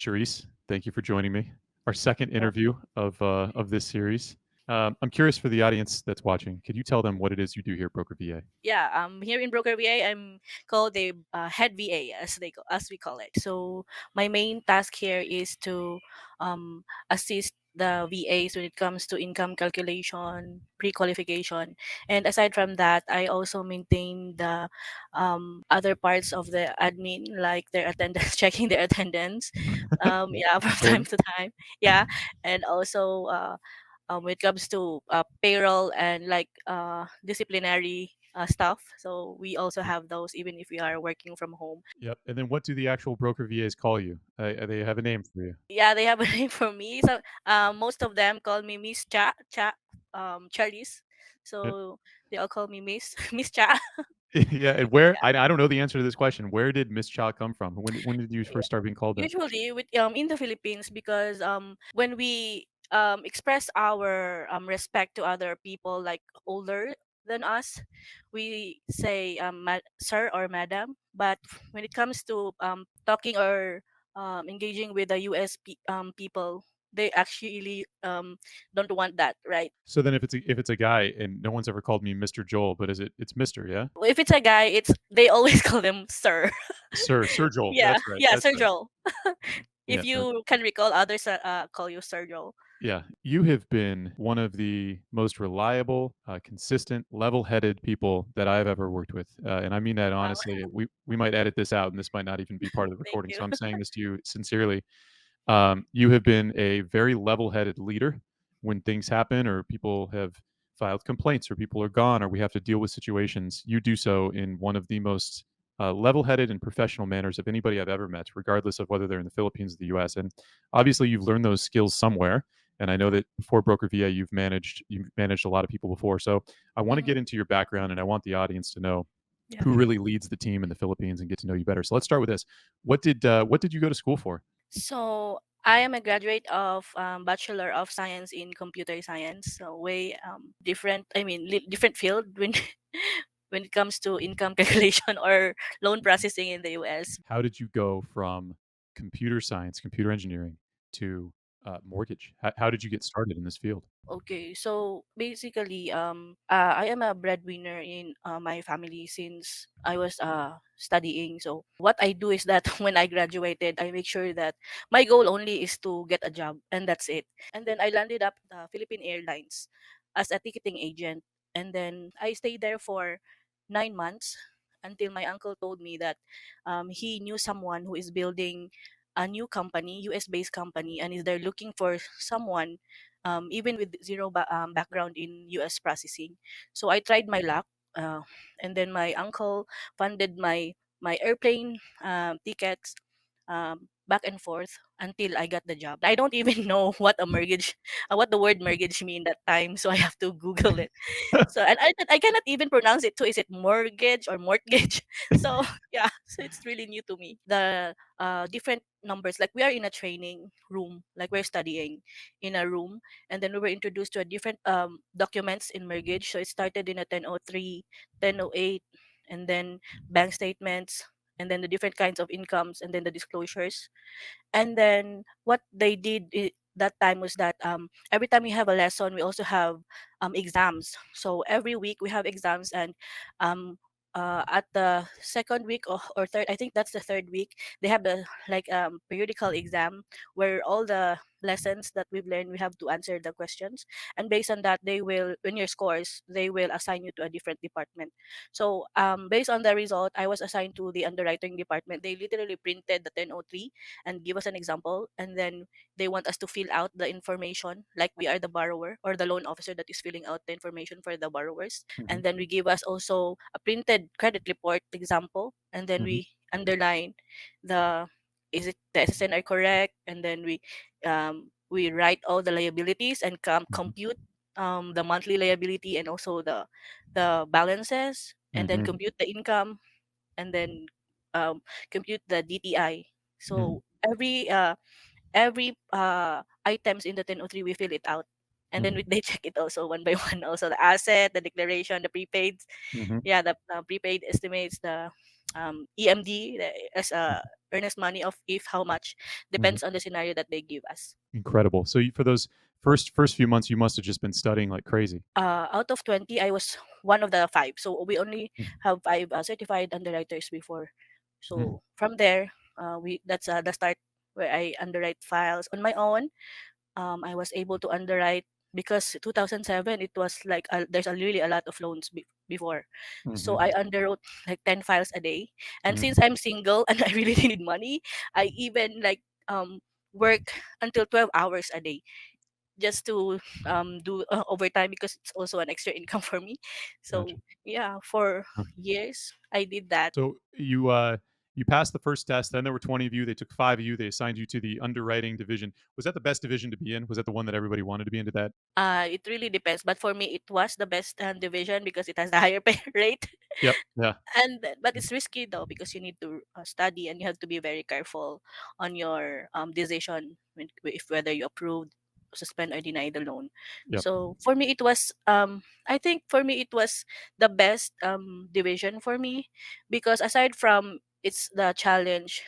Charize, thank you for joining me. Our second interview of this series. I'm curious for the audience that's watching. Could you tell them what it is you do here at Broker VA? Yeah, here in BrokerVA, I'm called the head VA, as we call it. So my main task here is to assist the VAs when it comes to income calculation, pre-qualification, and aside from that, I also maintain the other parts of the admin, like their attendance, checking their attendance, yeah, from time Important. to time, yeah, and also. When it comes to payroll and like disciplinary stuff. So we also have those even if we are working from home. Yep. And then what do the actual Broker VAs call you? They have a name for you. Yeah, they have a name for me. So most of them call me Miss Charize. Yeah. So they all call me Miss Miss Cha. Yeah. And where I don't know the answer to this question. Where did Miss Cha come from? When did you first start being called that? Usually with in the Philippines because when we express our respect to other people like older than us, we say sir or madam. But when it comes to talking or engaging with the people, they actually don't want that, right? So then if it's a guy and no one's ever called me Mr. Joel, but it's Mr. Yeah? If it's a guy, it's they always call them sir. Sir Joel. Yeah, That's right. yeah, That's Sir right. Joel. If Yeah. you can recall, others call you Sir Joel. Yeah, you have been one of the most reliable, consistent, level-headed people that I've ever worked with, and I mean that Wow, honestly. We might edit this out, and this might not even be part of the thank recording, you. so I'm saying this to you sincerely. You have been a very level-headed leader when things happen, or people have filed complaints, or people are gone, or we have to deal with situations. You do so in one of the most level-headed and professional manners of anybody I've ever met, regardless of whether they're in the Philippines or the U.S. And obviously, you've learned those skills somewhere. And I know that before Broker VA, you've managed a lot of people before. So I want to Mhm. get into your background, and I want the audience to know Yeah. who really leads the team in the Philippines and get to know you better. So let's start with this. What did you go to school for? So I am a graduate of Bachelor of Science in Computer Science. So way different. I mean, different field when when it comes to income calculation or loan processing in the U.S. How did you go from computer science, computer engineering to mortgage? How did you get started in this field? Okay, so basically, I am a breadwinner in my family since I was studying. So what I do is that when I graduated, I make sure that my goal only is to get a job, and that's it. And then I landed up the Philippine Airlines as a ticketing agent, and then I stayed there for 9 months until my uncle told me that he knew someone who is building a new company, US based company, and is there looking for someone even with zero background in US processing. So I tried my luck, uh, and then my uncle funded my airplane tickets back and forth until I got the job. I don't even know what a mortgage, what the word mortgage mean that time, so I have to Google it. So and I cannot even pronounce it too. Is it mortgage or mortgage? So yeah, so it's really new to me. The different numbers, like we are in a training room, like we're studying in a room, and then we were introduced to a different documents in mortgage. So it started in a 1003, 1008, and then bank statements, and then the different kinds of incomes, and then the disclosures. And then what they did that time was that every time we have a lesson, we also have exams. So every week we have exams, and um, at the second week or third, I think that's the third week, they have the like periodical exam where all the lessons that we've learned, we have to answer the questions, and based on that, they will, when your scores, they will assign you to a different department. So based on the result, I was assigned to the underwriting department. They literally printed the 1003 and give us an example, and then they want us to fill out the information like we are the borrower or the loan officer that is filling out the information for the borrowers. Mhm, And then we give us also a printed credit report example, and then mhm, we underline the, is it the SSN are correct, and then we write all the liabilities and mhm, compute the monthly liability and also the balances, and then mhm, compute the income, and then um, compute the DTI. mhm, So every items in the 1003 we fill it out, and then mhm, they check it also one by one. Also the asset, the declaration, the prepaid, mhm. yeah, the prepaid estimates, the EMD, as a earnest money of if how much, Mhm. depends on the scenario that they give us. Incredible. So you, for those first few months, you must have just been studying like crazy. Out of 20, I was one of the five. So we only Mhm. have five certified underwriters before. Mhm. So from there, we that's the start where I underwrite files on my own. I was able to underwrite because 2007 it was like there's a really a lot of loans before. So I Mhm. underwrote like 10 files a day. And Mhm. since I'm single and I really need money, I even like work until 12 hours a day just to do overtime because it's also an extra income for me. Gotcha. So yeah, for years I did that. So you passed the first test. Then there were 20 of you. They took 5 of you. They assigned you to the underwriting division. Was that the best division to be in? Was that the one that everybody wanted to be in? Did that? It really depends, but for me it was the best division because it has the higher pay rate. Yep. Yeah. But it's risky though because you need to study and you have to be very careful on your decision if whether you approve, suspend or deny the loan. Yep. So for me it was I think for me it was the best division for me because aside from it's the challenge,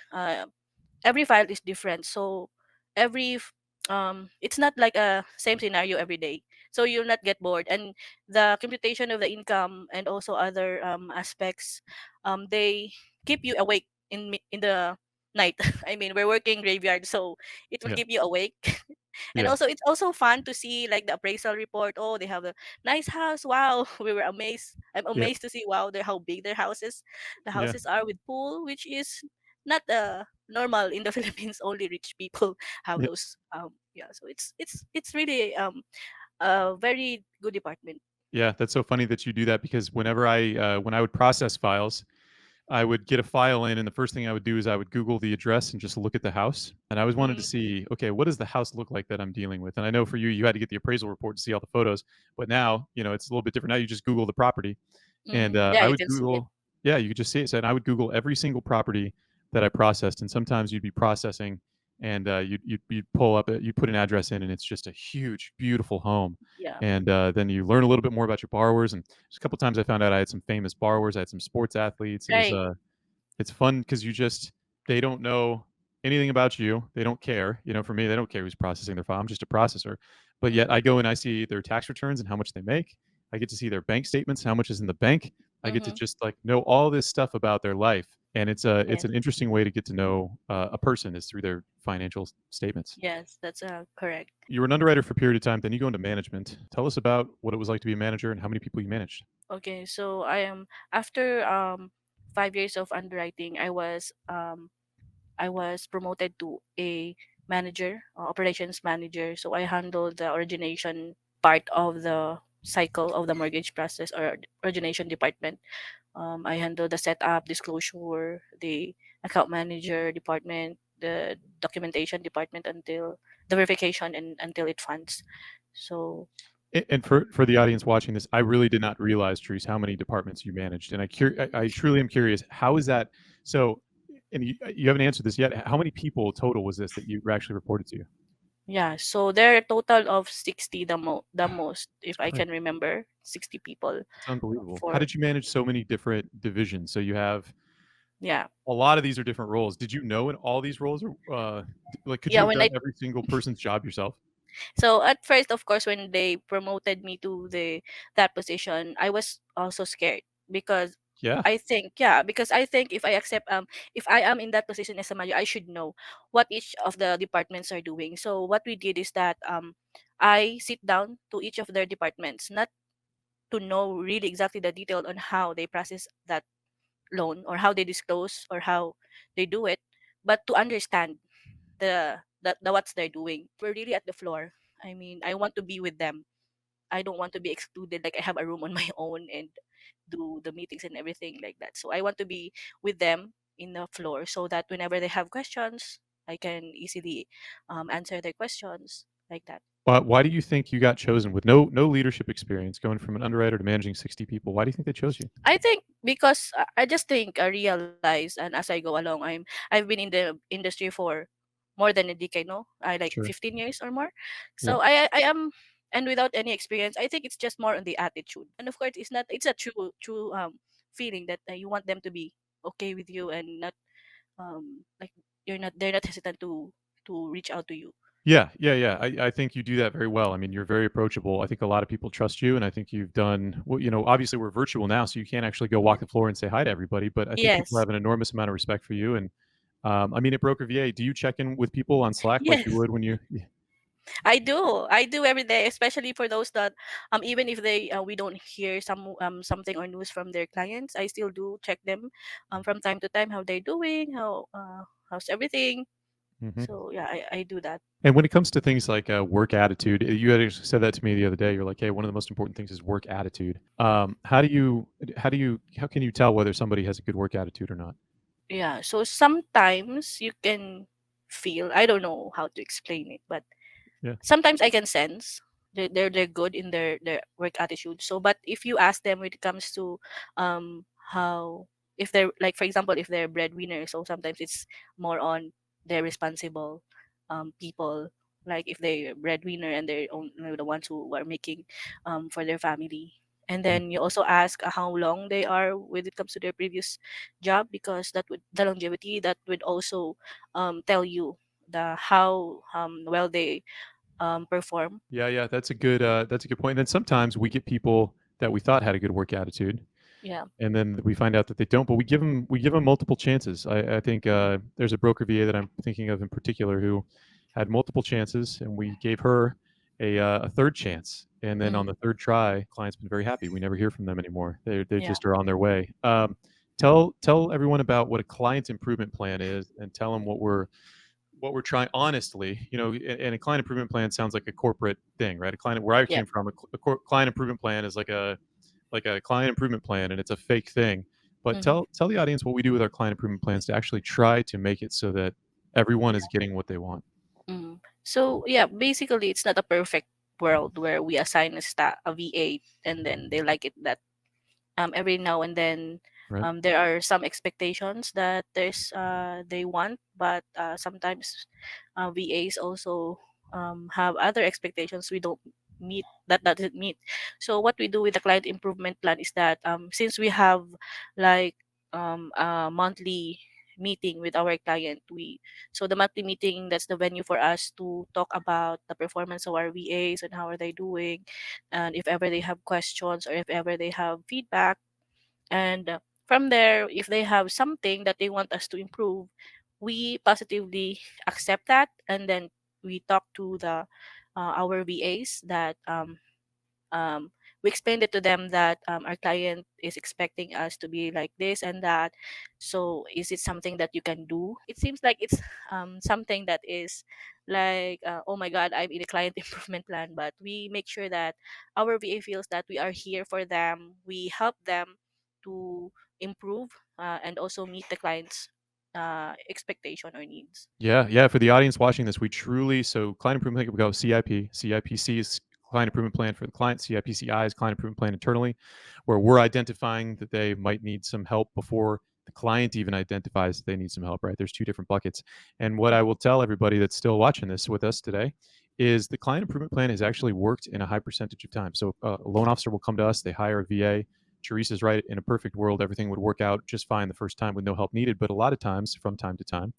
every file is different. So it's not like a same scenario every day, so you'll not get bored. And the computation of the income and also other aspects, they keep you awake in the night. I mean, we're working graveyard, so it will Yeah. keep you awake. And Yeah. also it's also fun to see like the appraisal report. Oh, they have a nice house, wow. We were amazed. I'm Yeah. amazed to see, wow, how big their houses, the Yeah. houses are with pool, which is not normal in the Philippines. Only rich people have Yeah. those. Yeah, so it's really a very good department. Yeah. That's so funny that you do that because when I would process files, I would get a file in, and the first thing I would do is I would Google the address and just look at the house. And I always wanted to Mm, see, okay, what does the house look like that I'm dealing with? And I know for you, you had to get the appraisal report to see all the photos, but now, it's a little bit different. Now you just Google the property, and yeah, I you would can see it. Google, yeah, you could just see it. So, and I would Google every single property that I processed, and sometimes you'd be processing, and you'd pull up, you'd put an address in, and it's just a huge, beautiful home. Yeah, And then you learn a little bit more about your borrowers. And just a couple times I found out I had some famous borrowers. I had some sports athletes. right. It's fun because they don't know anything about you. They don't care. For me, they don't care who's processing their file. I'm just a processor. But yet Mm-hmm. I go and I see their tax returns and how much they make. I get to see their bank statements, how much is in the bank. I get to Mm-hmm. just like know all this stuff about their life. And it's Yes, an interesting way to get to know a person is through their financial statements. yes, that's correct. You were an underwriter for a period of time, then you go into management. Tell us about what it was like to be a manager and how many people you managed. Okay, so I am after 5 years of underwriting, I was promoted to a manager, operations manager. So I handled the origination part of the cycle of the mortgage process or origination department. I handle the setup, disclosure, the account manager department, the documentation department until the verification and until it funds. So And for the audience watching this, I really did not realize, Therese, how many departments you managed, and I truly am curious. How is that? So, and you haven't answered this yet. How many people total was this that you actually reported to you? yeah, so there are a total of 60, the most, if I can remember, 60 people It's unbelievable. How for did you manage so many different divisions? So you have yeah. a lot of these are different roles. Did you know in all these roles, or like, could you Yeah, have when done I every single person's job yourself? so at first, of course, when they promoted me to the that position, I was also scared because Yeah. I think if I am in that position as a manager, I should know what each of the departments are doing. So what we did is that I sit down to each of their departments, not to know really exactly the detail on how they process that loan or how they disclose or how they do it, but to understand the what's they're doing. We're really at the floor. I mean, I want to be with them. I don't want to be excluded. Like I have a room on my own and do the meetings and everything like that. So I want to be with them in the floor so that whenever they have questions, I can easily answer their questions like that. Why do you think you got chosen with no leadership experience, going from an underwriter to managing 60 people? Why do you think they chose you? I think because I just think I realize, and as I go along, I've been in the industry for more than a decade. No, I like Sure. 15 years or more. Yep. So I am, and without any experience, I think it's just more on the attitude. And of course, it's not. It's a true feeling that you want them to be. okay with you, and not like they're not hesitant to reach out to you. Yeah, yeah, yeah. I think you do that very well. I mean, you're very approachable. I think a lot of people trust you, and I think you've done well. Obviously we're virtual now, so you can't actually go walk the floor and say hi to everybody. But I think people Yes. have an enormous amount of respect for you. And I mean, at Broker VA, do you check in with people on Slack like you Yes, would when you? I do every day, especially for those that even if they we don't hear something or news from their clients, I still do check them from time to time, how they're doing, how's everything. Mhm. So yeah, I do that. And when it comes to things like work attitude, you had actually said that to me the other day. You're like, "Hey, one of the most important things is work attitude." How can you tell whether somebody has a good work attitude or not? Yeah, so sometimes you can feel, I don't know how to explain it, but Yeah. sometimes I can sense they're good in their work attitude. So, but if you ask them when it comes to how, if they're like, for example, if they're breadwinners, so sometimes it's more on they're responsible people. Like if they're breadwinner and they're the ones who are making for their family. And Yeah. then you also ask how long they are when it comes to their previous job, because that would, the longevity, that would also tell you the how well they perform. Yeah, yeah, that's a good point. And then sometimes we get people that we thought had a good work attitude, Yeah. and then we find out that they don't. But we give them multiple chances. I think there's a broker VA that I'm thinking of in particular who had multiple chances, and we gave her a third chance. And then on Mm, the third try, client's been very happy. We never hear from them anymore. They yeah. just are on their way. Tell everyone about what a client improvement plan is, and tell them what we're trying honestly, and a client improvement plan sounds like a corporate thing, right? A client where I Yeah. came from, client improvement plan is like a client improvement plan, and it's a fake thing. But Mm-hmm. tell the audience what we do with our client improvement plans to actually try to make it so that everyone is getting what they want, Mm. So yeah, basically it's not a perfect world where we assign a VA and then they like it that every now and then right? there are some expectations that they want, but sometimes VAs also have other expectations we don't meet, that doesn't meet. So what we do with the client improvement plan is that since we have like a monthly meeting with our client, we so the monthly meeting, that's the venue for us to talk about the performance of our VAs and how are they doing, and if ever they have questions or if ever they have feedback. And from there, if they have something that they want us to improve, we positively accept that, and then we talk to the our VAs that um, we explained it to them that our client is expecting us to be like this and that. So is it something that you can do? It seems like it's something that is like, oh my god, I'm in a client improvement plan, but we make sure that our VA feels that we are here for them, we help them to improve and also meet the client's expectation or needs. Yeah, yeah. For the audience watching this, we truly so client improvement we go CIP. CIPC is client improvement plan for the client. CIPCI is client improvement plan internally, where we're identifying that they might need some help before the client even identifies that they need some help. Right? There's two different buckets. And what I will tell everybody that's still watching this with us today is the client improvement plan has actually worked in a high percentage of time. So a loan officer will come to us, they hire a VA. Charize is right. In a perfect world, everything would work out just fine the first time with no help needed. But a lot of times, from time to time,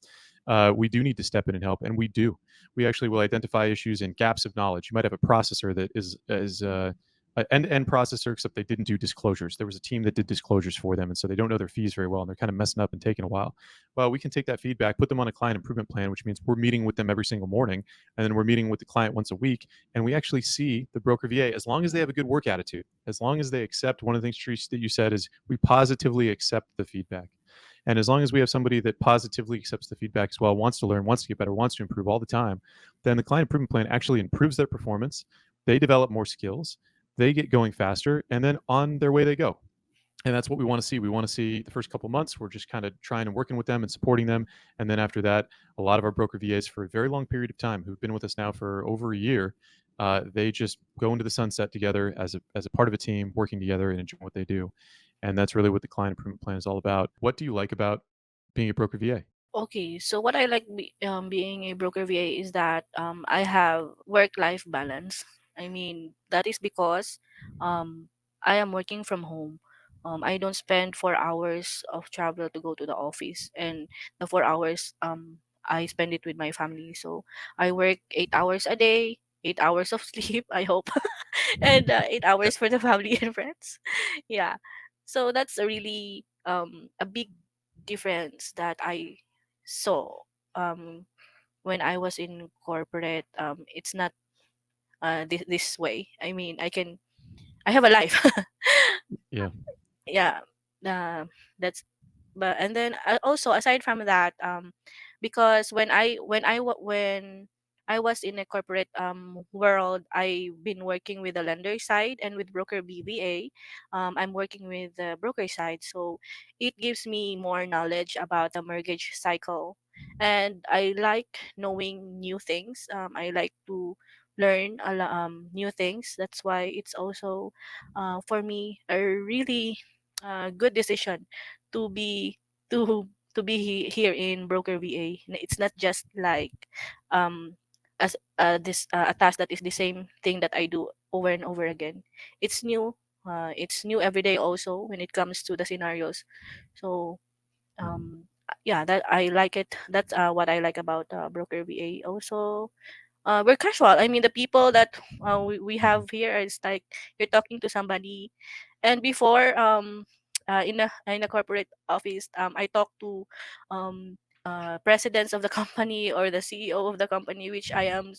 we do need to step in and help, and we do. We actually will identify issues and gaps of knowledge. You might have a processor that is an end-to-end processor, except they didn't do disclosures. There was a team that did disclosures for them, and so they don't know their fees very well, and they're kind of messing up and taking a while. Well, we can take that feedback, put them on a client improvement plan, which means we're meeting with them every single morning, and then we're meeting with the client once a week, and we actually see the broker VA as long as they have a good work attitude, as long as they accept. One of the things, Therese, that you said is we positively accept the feedback. And as long as we have somebody that positively accepts the feedback as well, wants to learn, wants to get better, wants to improve all the time, then the client improvement plan actually improves their performance. They develop more skills, they get going faster, and then on their way they go. And that's what we want to see. We want to see the first couple of months, we're just kind of trying and working with them and supporting them. And then after that, a lot of our broker VAs for a very long period of time who've been with us now for over a year, they just go into the sunset together as a part of a team, working together and enjoying what they do. And that's really what the client improvement plan is all about. What do you like about being a broker VA? Okay, so what I like being a broker VA is that I have work-life balance. I mean, that is because um, I am working from home. I don't spend 4 hours of travel to go to the office, and the 4 hours I spend it with my family. So I work 8 hours a day, 8 hours of sleep, I hope, and 8 hours for the family and friends. Yeah, so that's a really a big difference that I saw um, when I was in corporate. It's not this way. I mean, I have a life. Yeah. Yeah, uh, that's but and then also aside from that, because when I was in a corporate world, I've been working with the lender side, and with broker BVA, I'm working with the broker side, so it gives me more knowledge about the mortgage cycle, and I like knowing new things. I like to learn new things. That's why it's also for me a really good decision to be to be here in broker VA. It's not just like um as this a task that is the same thing that I do over and over again. It's new. It's new every day also when it comes to the scenarios. So yeah, that I like it. That's what I like about broker VA. Also, we're casual. I mean, the people that we have here is like you're talking to somebody. And before, in a corporate office, I talk to presidents of the company or the CEO of the company, which I am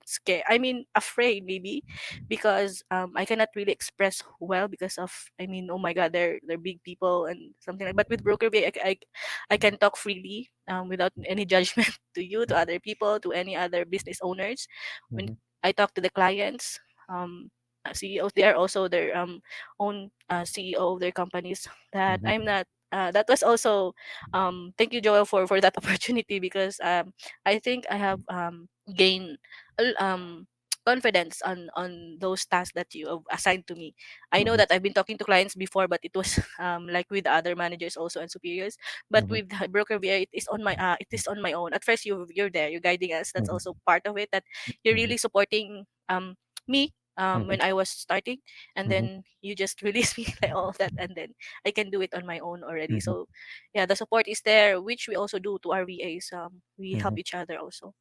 scared. I mean, afraid maybe, because I cannot really express well because of, I mean, oh my God, they're big people and something like. But with broker, I can talk freely without any judgment to you, to other people, to any other business owners. When Mhm. I talk to the clients, CEOs, they are also their own CEO of their companies. That Mhm. I'm not. That was also thank you, Joel, for that opportunity, because I think I have gained confidence on those tasks that you have assigned to me. I know Mhm. that I've been talking to clients before, but it was like with other managers also and superiors. But Mhm. with broker VA, it is on my own. At first, you're there, you're guiding us. That's Mhm. also part of it. That you're Mhm. really supporting me Mhm. when I was starting, and Mhm. then you just release me like all of that, and then I can do it on my own already. Mhm. So yeah, the support is there, which we also do to our VAs. We help Mhm. each other also.